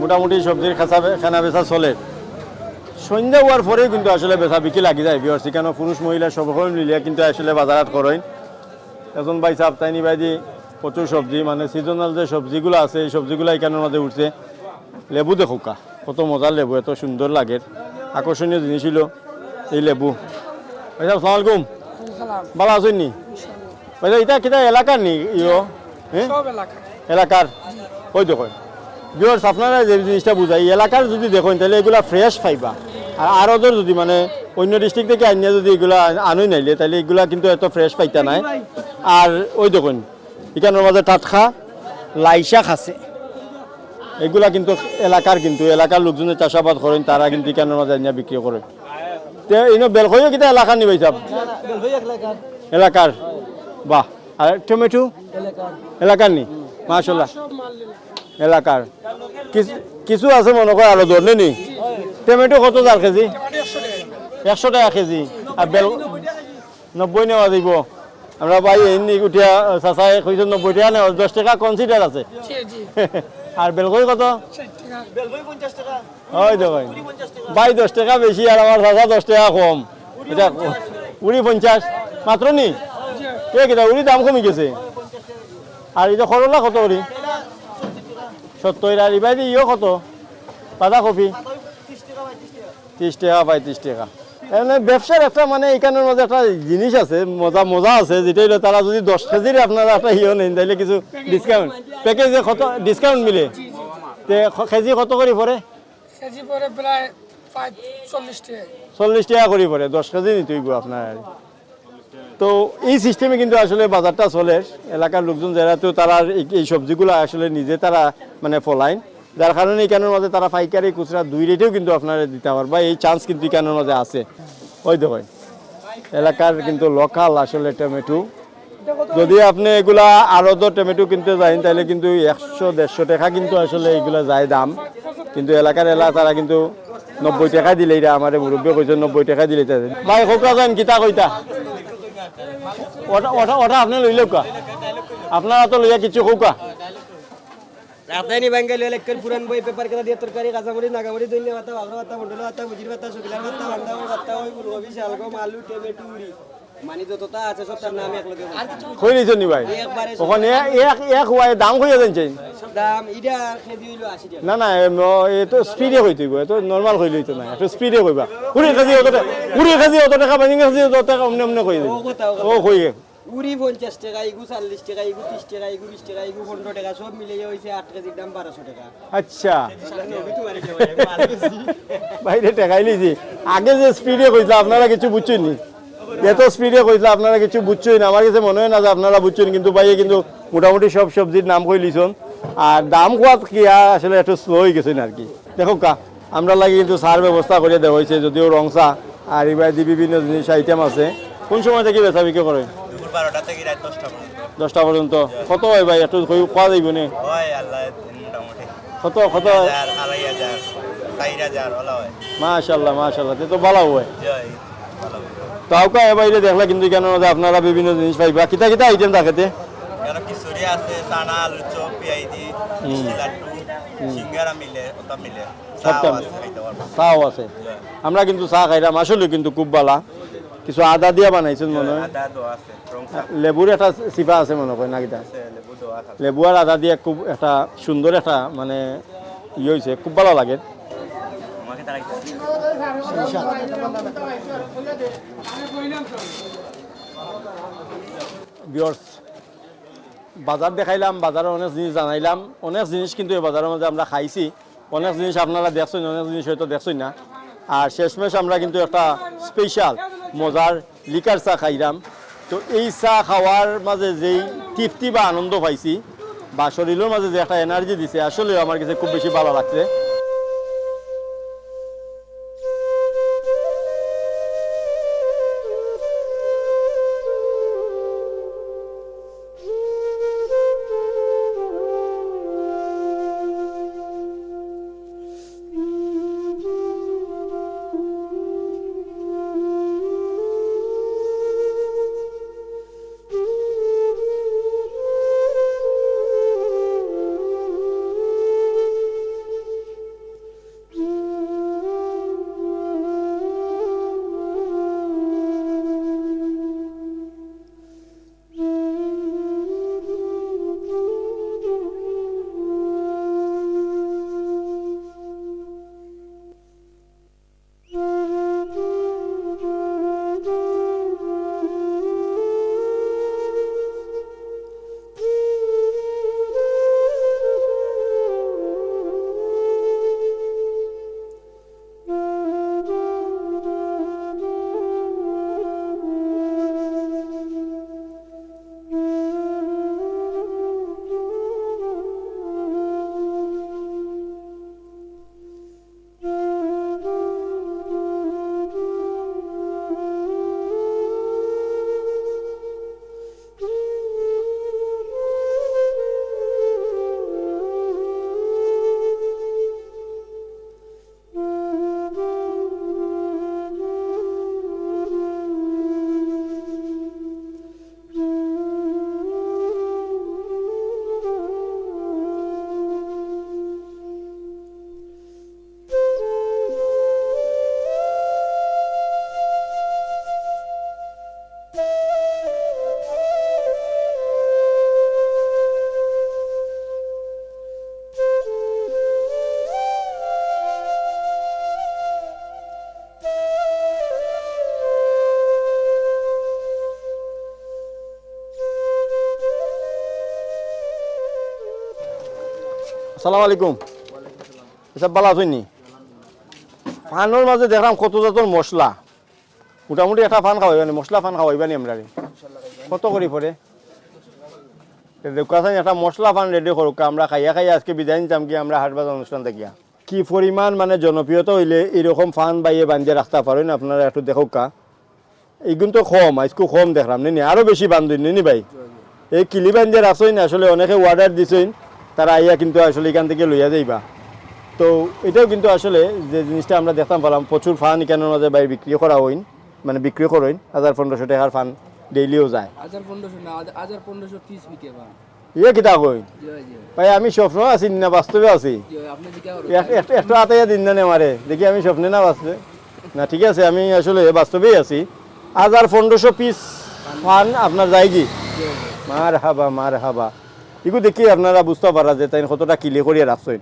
মোটামুটি সবজির খানা বেচা চলে। সন্ধ্যা হওয়ার পরেও কিন্তু আসলে বেচা বিক্রি লাগি যায় বিহর্সি, কেন পুরুষ মহিলা সকল মিলিয়ে কিন্তু আসলে বাজারাত করেন। এখন ভাই সাহেব তাই নিবাই দি প্রচুর সবজি, মানে সিজনাল যে সবজিগুলো আছে এই সবজিগুলো এখানের মধ্যে উঠছে। লেবু দেখো কা, কত মজার লেবু, এত সুন্দর লাগে, আকর্ষণীয় জিনিস ছিল এই লেবু। ভাই সাহেব সালাম আলাইকুম, ভালো আছেন নি? ভাই সাহেব এটা কিটা এলাকার নি ইয়ো? হ্যাঁ এলাকার, ওই দেখুন বিহর্স আপনারা যে জিনিসটা বুঝাই, এলাকার যদি দেখুন তাহলে এগুলা ফ্রেশ পাইবা। আর আরও যদি মানে অন্য ডিস্ট্রিক্ট থেকে আনিয়ে যদি এগুলা আনুই নাইলে তাহলে এগুলা কিন্তু এত ফ্রেশ পাইতা নাই। আর ওই দেখুন এখানের মাঝে টাটকা লাই শাক আছে, এগুলা কিন্তু এলাকার লোকজনের চাষাবাদ করেন, তারা কিন্তু এখানের মাঝে আনিয়ে বিক্রি করে। তো ইনো বেলকইও কিটা এলাকার নি ভাই সাহেব? এলাকার, বাহ। আর টমেটো এলাকার নি, মাশাআল্লাহ এলাকার। কিছু আছে মনে করে আরো ধরলে নি। টমেটো কত জার কেজি? 100 টাকা কেজি। আর বেল 90 নেওয়া দিব। আমরা ভাই এমনি উঠিয়া চাচাই কইছে 90 টাকা নেওয়া, 10 টাকা কনসিডার আছে। আর বেলকই কত? 50 টাকা। ওই দেখো ভাই 10 টাকা বেশি আর আমার চাচা 10 টাকা কম। এটা 50 মাত্র নি? কে কিটা উড়ি দাম কমে গেছে। আর এটা করলা কত করি? 70। আর ইবাই ইও কত? বাঁধাকপি 30 টাকা, 35 টাকা। এনে ব্যবসার একটা মানে এখানের মধ্যে একটা জিনিস আছে, মজা আছে, যেটা হলো তারা যদি 10 কেজির আপনারা একটা ইয়ে নেন তাহলে কিছু ডিসকাউন্ট প্যাকেজে কত ডিসকাউন্ট মিলে। তে কেজি কত করে পড়ে? কেজি পরে প্রায় 40 টাকা। 40 টাকা করে পড়ে 10 কেজি নিতেই আপনার। তো এই সিস্টেমে কিন্তু আসলে বাজারটা চলে। এলাকার লোকজন যারা, তো তারা এই সবজিগুলো আসলে নিজে তারা মানে ফলাইন, যার কারণে এখানের মধ্যে তারা পাইকারি খুচরা দুই রেটেও কিন্তু আপনারা দিতে পারবা, এই চান্স কিন্তু এখানের মধ্যে আছে। ওই দেখুন এলাকার কিন্তু লোকাল আসলে টমেটো, যদি আপনি এগুলা আরও তো টমেটো কিনতে যান তাহলে কিন্তু 100-150 টাকা কিন্তু আসলে এগুলা যায় দাম, কিন্তু এলাকার তারা কিন্তু 90 টাকা দিলে, এটা আমার মুরব্বী কইছে 90 টাকা দিলে। ভাই কোকা যান কিতা কইতা ওটা আপনি লইলেও কা, আপনারা তো লইয়া কিছু কৌকা রাতাইনি বাঙ্গালি এলাকার পুরান বই পেপার কেনা দিয়ে তরকারি কাঁচামরিচ নাগামরিচ ধনিয়া পাতা ভাবরা পাতা মন্ডল পাতা মুজির পাতা শুকিলার পাতা বান্দা পাতা ওই ফুলকপি শালগম আলু টমেটো উড়ি মানে যতটা আছে সব তার নাম এক লগে কই নিছেন নি ভাই? ওখানে এক ওয়াই দাম কইয়া দেনছেন? দাম ইডা কেজি হইলো 80 টাকা। না না এ তো স্পিডে কইতেইব, এ তো নরমাল কইলেই তো না, একটু স্পিডে কইবা। 20 কেজি অত টাকা 20 কেজি অত টাকা অমনে কই দেন। ও কই উড়ি 50 টাকা, ইগু 40 টাকা, ইগু 30 টাকা, ইগু 20 টাকা, ইগু 15 টাকা, সব মিলিয়ে হইছে 8 কেজির দাম 1200 টাকা। আচ্ছা বাইরে টাকাই লিছি। আগে যে স্পিডে কইলা আপনারা কিছু বুঝছেন নি, এত স্পিডে কইলা আপনারা কিছু বুঝছেন, আমার কাছে মনে হয় না যে আপনারা বুঝছেন। কিন্তু ভাইয়ে কিন্তু মোটামুটি সব সবজির নাম কই লিছন, আর দাম কোয়াত কি আসলে একটু স্লো হয়ে গেছেন আর কি। দেখো কা আমরা লাগে কিন্তু সার ব্যবস্থা করে দেওয়া হয়েছে, যদিও রং চা আর এবার বিভিন্ন জিনিস আইটেম আছে। কোন সময় থেকে বেচা বিক্রি করে? 12টা থেকে রাত 10টা পর্যন্ত। 10টা পর্যন্ত। কত হয় ভাই একটু কোয়া যাইব নে? হয় আল্লাহ মোটামুটি কত 2,500 4,000 ওলা হয়। মাশাআল্লাহ তে তো ভালো হয়। জয় ভালো। তাও কা বাইরে দেখলা কিন্তু কেন আপনারা বিভিন্ন জিনিস পাইবা। কিতা কিতা আইটেম থাকেতে? কেন খিচুড়ি আছে, চানা, আলু চপ, পেঁয়াজি, মিষ্টি লাড্ডু, সিঙ্গারা মিলে, ওটা মিলে। সবটা চাও আছে খাইতে পারবো। চাও আছে। আমরা কিন্তু চা খাইলাম, আসলে কিন্তু খুব ভালো। কিছু আদা দিয়া বানাইছেন মনে হয়। আদা দোয়া আছে, রং চা লেবুর একটা চিপা আছে মনে হয় না কিতা? আছে, লেবু দোয়া আছে। লেবু আর আদা দিয়ে খুব একটা সুন্দর একটা মানে ইয়ে হয়েছে, খুব ভালো লাগে। আমাকে তারা ভিউয়ার্স বাজার দেখাইলাম, বাজারে অনেক জিনিস জানাইলাম, অনেক জিনিস কিন্তু এই বাজারের মধ্যে আমরা খাইছি, অনেক জিনিস আপনারা দেখছেন, অনেক জিনিস হয়তো দেখছেন না। আর শেষমেশ আমরা কিন্তু একটা স্পেশাল মজার লিকার চা খাইলাম। তো এই চা খাওয়ার মাঝে যেই তৃপ্তি বা আনন্দ পাইছি বা শরীরের মাঝে যে একটা এনার্জি দিছে, আসলেও আমার কাছে খুব বেশি ভালো লাগছে। আসসালামু আলাইকুম এসব ভালো আছেন নি ফানোর মাঝে দেখলাম কত জাতর মশলা মোটামুটি একটা ফান খাওয়াইবানি মশলা ফান খাওয়াইবানি আমরা কত করি পরে দোকান একটা মশলা ফান রেডি করুক আমরা খাইয়া খাইয়া আজকে বিদায় নিতাম কি আমরা হাট বাজার অনুষ্ঠান দেখিয়া কি পরিমাণ মানে জনপ্রিয়তা হইলে এরকম ফান বাইয়ে বান্ধিয়ে রাখতে পারেন আপনারা একটু দেখুক কা এইগুলো তো কম আজকে কম দেখলাম নি আরো বেশি বান্ধব নি ভাই এই কিলি বান্ধিয়ে রাখছেন আসলে অনেকে অর্ডার দিছেন তারা আইয়া কিন্তু আসলে এখান থেকে লইয়া যাইবা তো এটাও কিন্তু আসলে যে জিনিসটা আমরা দেখতাম পেলাম প্রচুর ফান এখানের মাঝে বাইরে বিক্রি করা হইন মানে বিক্রি করেন 1500 টাকার ফান ডেইলিও যায় 1500 না 1530 বিকে বা ইয়ে কিতা কই জি জি ভাই আমি স্বপ্ন আছি না বাস্তবে আছি জি আপনি দিকে একটু আতাইয়া দিন না মারে দেখি আমি স্বপ্নে না বাস্তবে না ঠিক আছে আমি আসলে বাস্তবেই আছি 1500 পিস ফান আপনার যায় কি মার হাবা এগুলো দেখি আপনারা বুঝতে পারা যে তাই কতটা কিলে করিয়া রাখছেন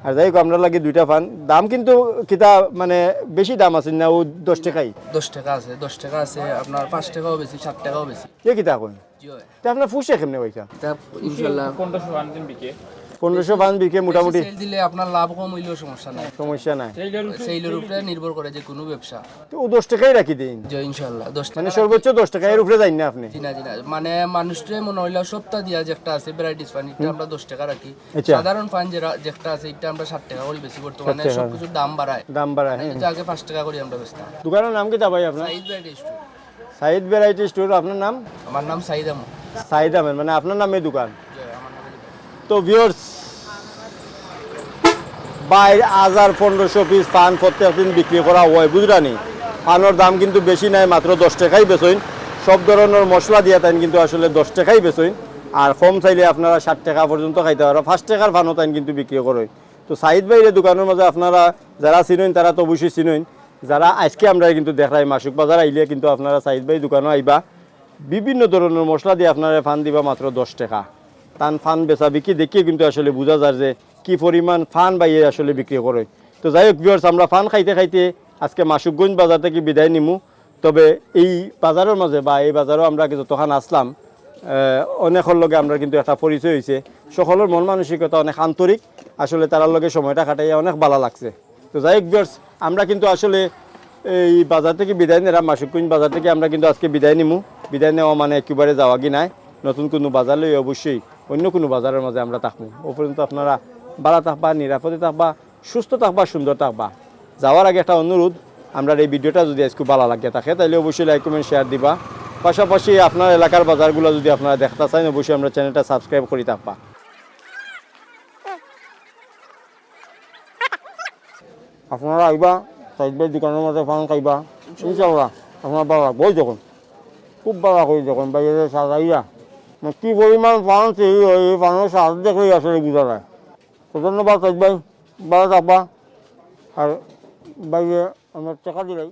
আর যাই হোক আপনার লাগে দুইটা ফান দাম কিন্তু কিতা মানে বেশি দাম আছে না ও 10 টাকাই 10 টাকা আছে 10 টাকা আছে আপনার 5 টাকাও বেশি 7 টাকাও বেশি এ কিতা কই জি হয় তা আপনার ফুসে কেমনে পয়সা তা ইনশাআল্লাহ 1500 ফান বিকে মোটামুটি সেল দিলে আপনার লাভ কম হইলেও সমস্যা নাই সমস্যা নাই সেইলের উপরে নির্ভর করে যে কোনো ব্যবসা তো ও 10 টাকাই রাখি দিন জি ইনশাআল্লাহ 10 টাকা মানে সর্বোচ্চ 10 টাকা এর উপরে যাই না আপনি জিনা মানে মানুষকে মনে হইলো সপ্তাহ দিয়া যে একটা আছে ভ্যারাইটিস ফান এটা আমরা 10 টাকা রাখি আচ্ছা। সাধারণ ফান যেটা আছে এটা আমরা 60 টাকা করে বেশি বর্তমানে 60 টাকা। সবকিছুর দাম বাড়ায় দাম বাড়ায় হ্যাঁ এটা আগে 5 টাকা করে আমরা বেচতাম দোকানের নাম কি তা ভাই আপনার Saeed variety store Saeed variety store আপনার নাম আমার নাম সাইদ আহমদ সাইদ আহমেদ মানে আপনার নামে দোকান জি আমার নামে দোকান। তো ভিউয়ার্স 1500 পিস পান প্রত্যেকদিন বিক্রি করা হয় বুঝরানি পানের দাম কিন্তু বেশি নাই মাত্র 10 টাকাই বেচইন সব ধরনের মশলা দিয়ে তাই কিন্তু আসলে 10 টাকাই বেচইন আর কম চাইলে আপনারা 60 টাকা পর্যন্ত খাইতে পারো 5 টাকার পানও তাই কিন্তু বিক্রি করেন তো সাইদ ভাইয়ের দোকানের মাঝে আপনারা যারা চিনেন তারা তো অবশ্যই চিনেন যারা আজকে আমরা কিন্তু দেখাই মাসুক বাজার আইলে কিন্তু আপনারা সাইদ ভাই দোকানে আইবা বিভিন্ন ধরনের মশলা দিয়ে আপনারা ফান দিবা মাত্র 10 টাকা তান ফান বেচা বিক্রি দেখিয়ে কিন্তু আসলে বোঝা যায় যে কি পরিমাণ ফান বাইয়ে আসলে বিক্রি করে তো যাই হোক ভিউয়ার্স আমরা ফান খাইতে খাইতে আজকে মাসুকগঞ্জ বাজার থেকে বিদায় নিমু তবে এই বাজারের মাঝে বা এই বাজারও আমরা যতক্ষণ আসলাম অনেকের লগে আমরা কিন্তু একটা পরিচয় হয়েছে সকলের মন মানসিকতা অনেক আন্তরিক আসলে তার লগে সময়টা কাটাইয়া অনেক ভালো লাগছে তো যাই হোক ভিউয়ার্স আমরা কিন্তু আসলে এই বাজার থেকে বিদায় নিলাম মাসুকগঞ্জ বাজার থেকে আমরা কিন্তু আজকে বিদায় নিমু বিদায় নেওয়া মানে একেবারে যাওয়া কি নাই নতুন কোনো বাজার লই অবশ্যই অন্য কোনো বাজারের মাঝে আমরা থাকবো ও পর্যন্ত আপনারা ভালো থাকবা নিরাপদে থাকবা সুস্থ থাকবা সুন্দর থাকবা যাওয়ার আগে একটা অনুরোধ আমরা এই ভিডিওটা যদি আজকে ভালো লাগে থাকে তাহলে অবশ্যই লাইক কমেন্ট শেয়ার দিবা পাশাপাশি আপনার এলাকার বাজারগুলো যদি আপনারা দেখতে চান অবশ্যই আমরা চ্যানেলটা সাবস্ক্রাইব করে থাকবা আপনারা আইবা সাইদ ভাই দোকানের মধ্যে ফান খাইবা ইনশাআল্লাহ আপনার ভালো লাগবে ওই যখন খুব ভালো করে যখন বাইরে সাজাইয়া কি পরিমাণ ফান সেই এই ফানের সাজ দেখলেই আসলে বোঝা যায় তো ধন্যবাদ সাইদ ভাই ভালো থাকবা আর বাইরে আমার টাকা দিলাই